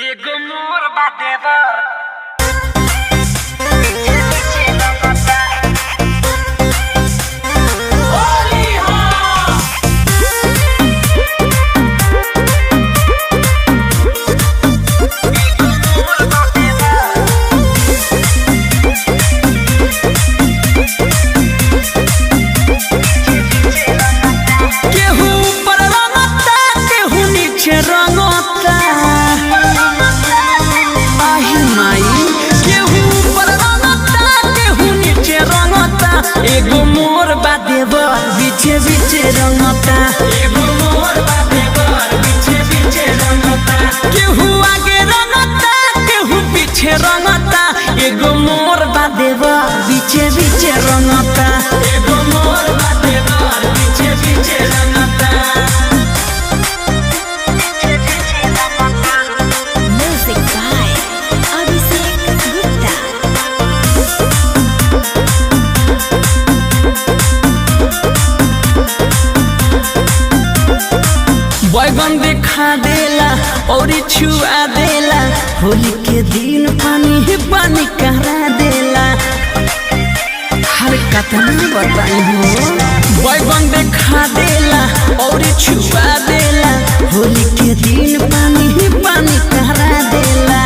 एगो मोर बा देवर एगो मोर बा देवर बीचे बीचे रंगता एगो मोर बा देवर बीचे बीचे रंगता केहू आगे रंगता केहू पीछे रंगता एगो मोर बा देवर बीचे बीचे रंगता एगो मोर बा देवर बीचे बीचे रंगता। Music by Abhishek Gupta. बैगन देखा देला और छुआ देला होली के दिन पानी ही पानी करा देला हर कतना बताई हो बैगन देखा देला और छुआ देला होली के दिन पानी ही पानी करा देला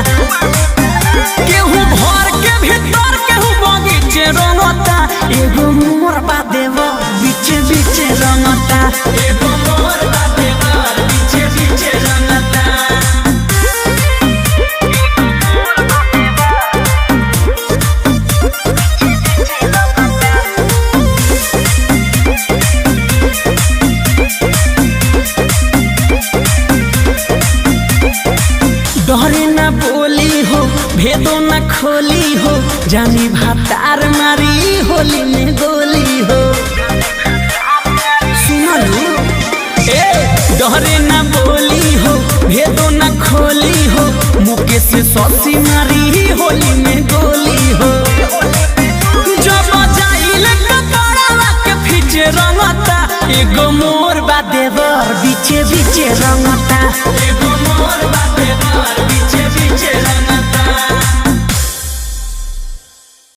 केहू घर के भीतर केहू बगीचे रंगता एगो मोर बा देवर बीचे बीचे रंगता एगो मोर बा देवर बीचे बीचे रंगता। डरे न बोली हो भेदो न खोली हो जानी भातार मारी होली में गोली हो सुनलू ए डरे न बोली हो भेदो न खोली हो मुके से सौसी मारी होली में गोली हो जब जाइल कपड़ा के फीचे रंगता एगो मोर बा देवर बीचे बीचे रंगता एगो मोर बा